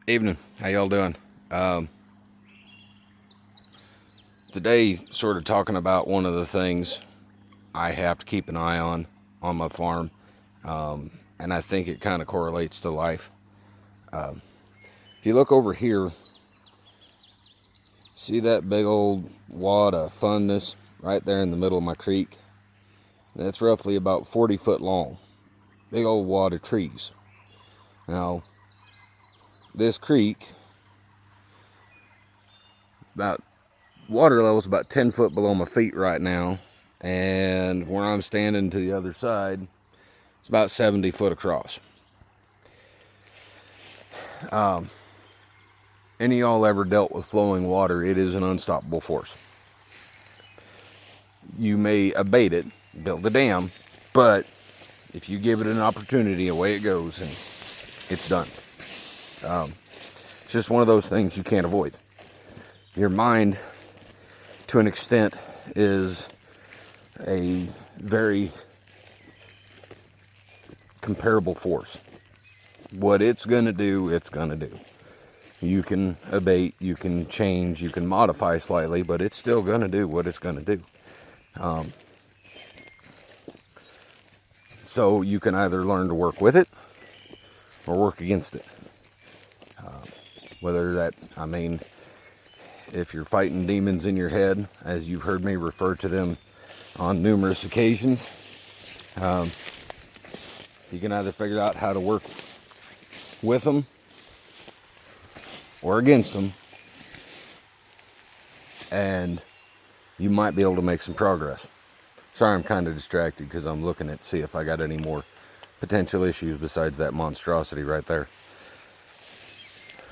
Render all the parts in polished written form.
Evening. How y'all doing? Um, Today, sort of talking about one of the things I have to keep an eye on my farm, and I think it kind of correlates to life. Um, if you look over here, see that big old wad of fundness right there in the middle of my creek? That's roughly about 40 foot long. Big old wad of trees. Now, this creek, about water level's about 10 foot below my feet right now, and where I'm standing to the other side, it's about 70 foot across. Um, any of y'all ever dealt with flowing water? It is an unstoppable force. You may abate it, build a dam, but if you give it an opportunity, away it goes, and it's done. It's just one of those things you can't avoid. Your mind, to an extent, is a very comparable force. What it's going to do, it's going to do. You can abate, you can change, you can modify slightly, but it's still going to do what it's going to do. So you can either learn to work with it or work against it. Whether that, if you're fighting demons in your head, as you've heard me refer to them on numerous occasions, you can either figure out how to work with them or against them, and you might be able to make some progress. Sorry, I'm kind of distracted because I'm looking at see if I got any more potential issues besides that monstrosity right there.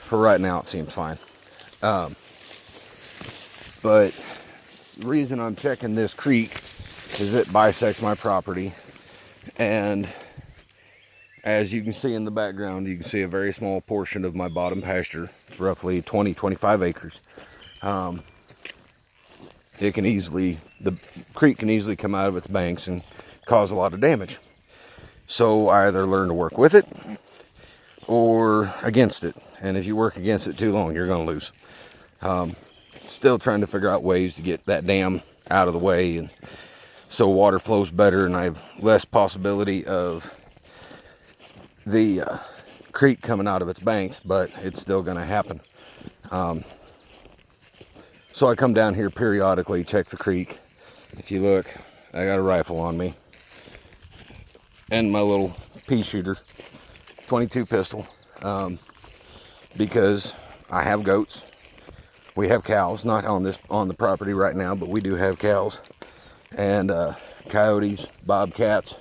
For right now, it seems fine. But the reason I'm checking this creek is it bisects my property, and as you can see in the background, you can see a very small portion of my bottom pasture. It's roughly 20-25 acres. The creek can easily come out of its banks and cause a lot of damage. So I either learn to work with it or against it. And if you work against it too long, you're going to lose. Still trying to figure out ways to get that dam out of the way, and so water flows better and I have less possibility of the creek coming out of its banks, but it's still going to happen. So I come down here periodically, check the creek. If you look, I got a rifle on me and my little pea shooter 22 pistol, because I have goats. We have cows, not on the property right now, but we do have cows, and coyotes, bobcats.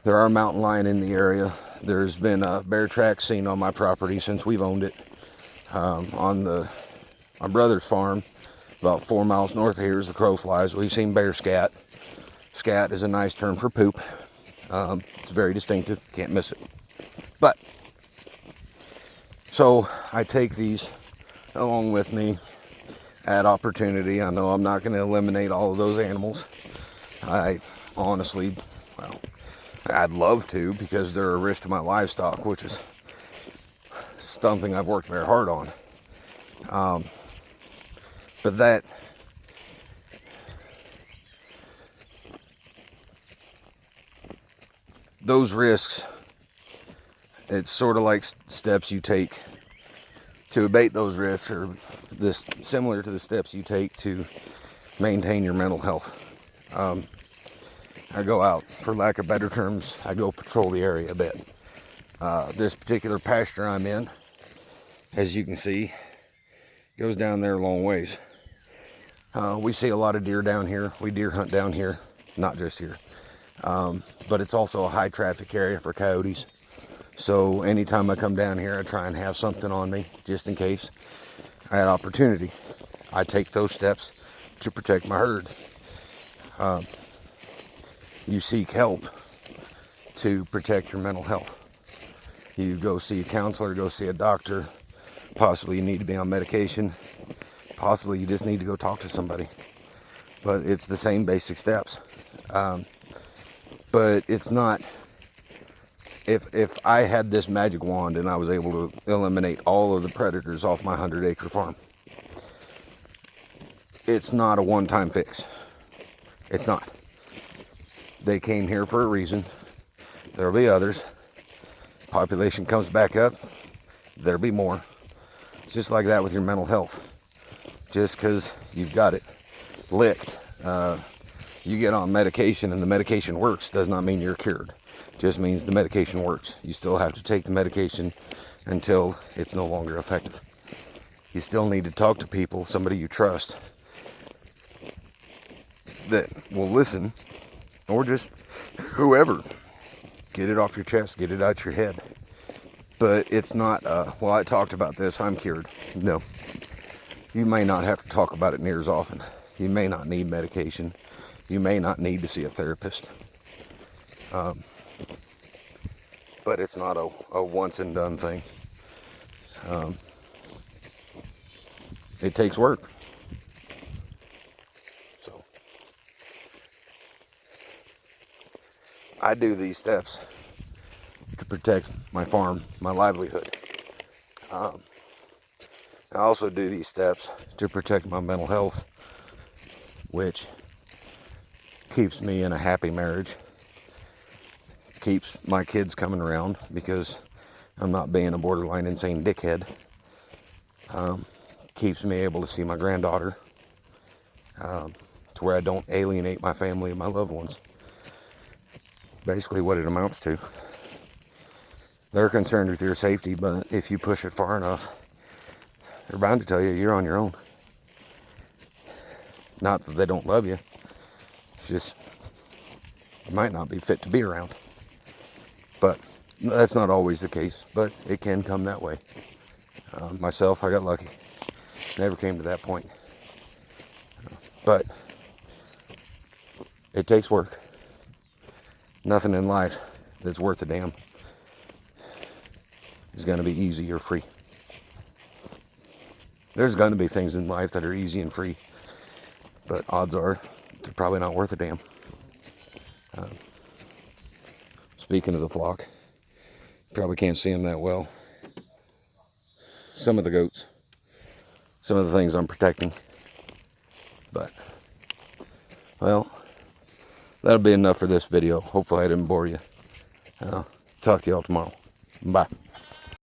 There are mountain lion in the area. There's been bear tracks seen on my property since we've owned it. On my brother's farm, about 4 miles north of here, as the crow flies, we've seen bear scat. Scat is a nice term for poop. It's very distinctive, can't miss it. But, so I take these along with me at opportunity. I know I'm not going to eliminate all of those animals. I honestly, I'd love to, because they're a risk to my livestock, which is something I've worked very hard on. But those risks, it's sort of like steps you take to abate those risks, or similar to the steps you take to maintain your mental health. I go out, for lack of better terms, I go patrol the area a bit. This particular pasture I'm in, as you can see, goes down there a long ways. We see a lot of deer down here. We deer hunt down here, not just here. But it's also a high traffic area for coyotes. So anytime I come down here, I try and have something on me, just in case I had opportunity. I take those steps to protect my herd. You seek help to protect your mental health. You go see a counselor, go see a doctor. Possibly you need to be on medication. Possibly you just need to go talk to somebody. But it's the same basic steps. But it's not if I had this magic wand and I was able to eliminate all of the predators off my 100-acre farm, it's not a one-time fix. It's not. They came here for a reason. There'll be others. Population comes back up, there'll be more. It's just like that with your mental health. Just because you've got it licked, you get on medication and the medication works, does not mean you're cured. Just means the medication works. You still have to take the medication until it's no longer effective. You still need to talk to people, somebody you trust, that will listen, or just whoever. Get it off your chest, get it out your head. But it's not, well, I talked about this, I'm cured. No. You may not have to talk about it near as often. You may not need medication. You may not need to see a therapist. But it's not a once and done thing. It takes work. So I do these steps to protect my farm, my livelihood. I also do these steps to protect my mental health, which keeps me in a happy marriage, keeps my kids coming around because I'm not being a borderline insane dickhead, keeps me able to see my granddaughter, to where I don't alienate my family and my loved ones. Basically what it amounts to. They're concerned with your safety, but if you push it far enough, they're bound to tell you you're on your own. Not that they don't love you. It's just, you might not be fit to be around. But that's not always the case, but it can come that way. Myself, I got lucky. Never came to that point. But it takes work. Nothing in life that's worth a damn is going to be easy or free. There's going to be things in life that are easy and free, but odds are they're probably not worth a damn. Speaking of the flock, probably can't see them that well. Some of the goats, some of the things I'm protecting. But, well, that'll be enough for this video. Hopefully I didn't bore you. Talk to y'all tomorrow. Bye.